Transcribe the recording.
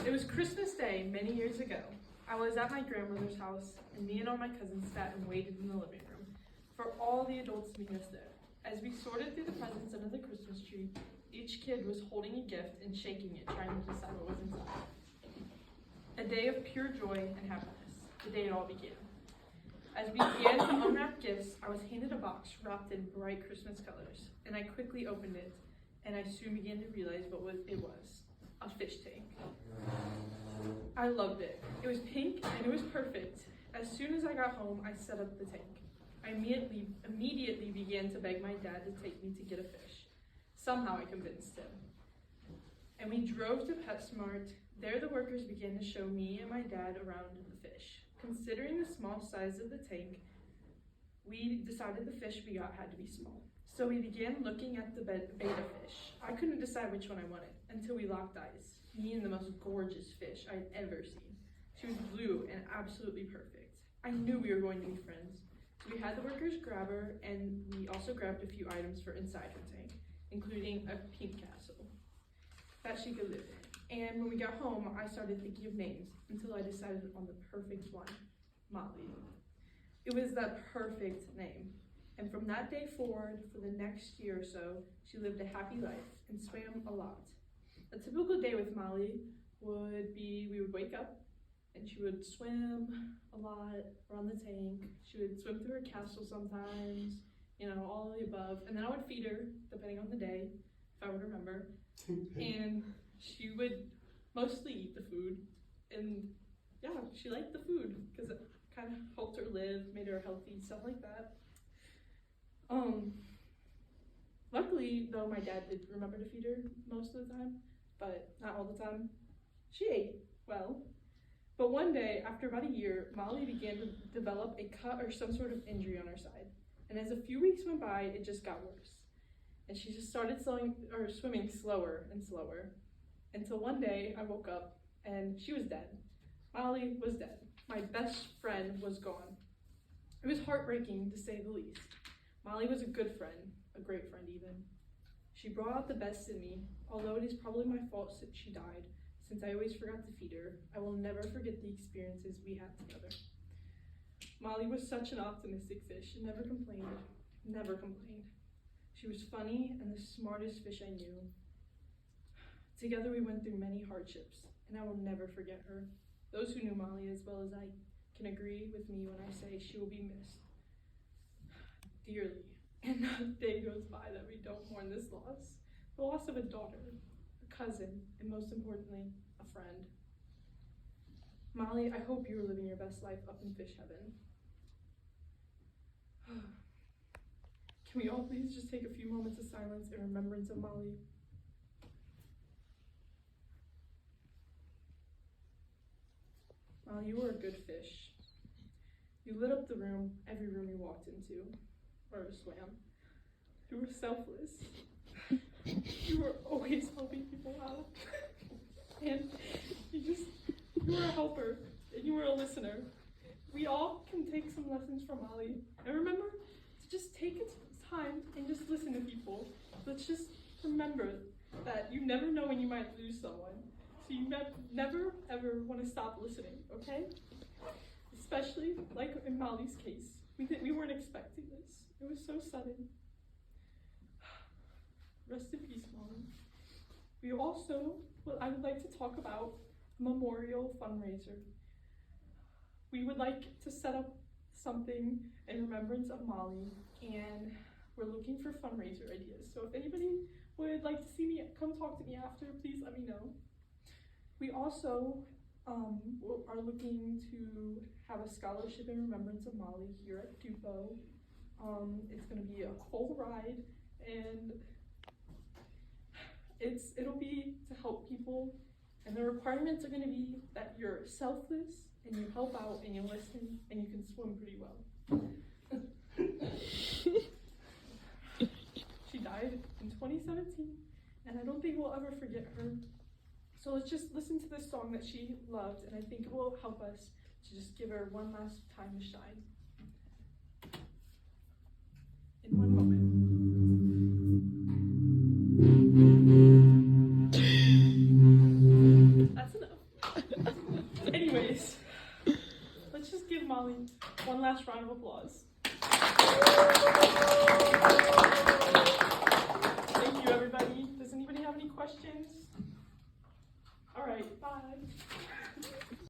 It was Christmas Day many years ago. I was at my grandmother's house, and me and all my cousins sat and waited in the living room for all the adults to meet us there. As we sorted through the presents under the Christmas tree, each kid was holding a gift and shaking it, trying to decide what was inside. A day of pure joy and happiness, the day it all began. As we began to unwrap gifts, I was handed a box wrapped in bright Christmas colors, and I quickly opened it, and I soon began to realize what it was, a fish tank. I loved it. It was pink, and it was perfect. As soon as I got home, I set up the tank. I immediately began to beg my dad to take me to get a fish. Somehow I convinced him. And we drove to PetSmart. There the workers began to show me and my dad around the fish. Considering the small size of the tank, we decided the fish we got had to be small. So we began looking at the betta fish. I couldn't decide which one I wanted until we locked eyes. Me and the most gorgeous fish I'd ever seen. She was blue and absolutely perfect. I knew we were going to be friends. So we had the workers grab her, and we also grabbed a few items for inside her tank, including a pink castle that she could live in. And when we got home, I started thinking of names until I decided on the perfect one, Molly. It was that perfect name. And from that day forward, for the next year or so, she lived a happy life and swam a lot. A typical day with Molly would be, we would wake up and she would swim a lot around the tank. She would swim through her castle sometimes, all of the above. And then I would feed her, depending on the day, if I would remember. And she would mostly eat the food. And yeah, she liked the food because it kind of helped her live, made her healthy, stuff like that. Luckily, though, my dad did remember to feed her most of the time, but not all the time. She ate well. But one day, after about a year, Molly began to develop a cut or some sort of injury on her side. And as a few weeks went by, it just got worse. And she just started swimming slower and slower. Until one day, I woke up and she was dead. Molly was dead. My best friend was gone. It was heartbreaking, to say the least. Molly was a good friend, a great friend even. She brought out the best in me, although it is probably my fault since she died, since I always forgot to feed her. I will never forget the experiences we had together. Molly was such an optimistic fish and never complained, never complained. She was funny and the smartest fish I knew. Together we went through many hardships, and I will never forget her. Those who knew Molly as well as I can agree with me when I say she will be missed dearly. And not a day goes by that we don't mourn this loss. The loss of a daughter, a cousin, and most importantly, a friend. Molly, I hope you are living your best life up in fish heaven. Can we all please just take a few moments of silence in remembrance of Molly? Molly, you were a good fish. You lit up the room, every room you walked into, or swam. You were selfless. You were always helping people out. And you were a helper, and you were a listener. We all can take some lessons from Molly. And remember to just take time and just listen to people. Let's just remember that you never know when you might lose someone. So you never ever want to stop listening, okay? Especially like in Molly's case. We weren't expecting this. It was so sudden. Rest in peace, Molly. I would like to talk about a memorial fundraiser. We would like to set up something in remembrance of Molly, and we're looking for fundraiser ideas. So if anybody would like to see me, come talk to me after, please let me know. We also are looking to have a scholarship in remembrance of Molly here at Dupo. It's going to be a full ride, and it'll be to help people, and the requirements are going to be that you're selfless and you help out and you listen and you can swim pretty well. She died in 2017, and I don't think we'll ever forget her. So let's just listen to this song that she loved, and I think it will help us to just give her one last time to shine. In one moment. That's enough. One last round of applause. Thank you, everybody. Does anybody have any questions? All right, bye.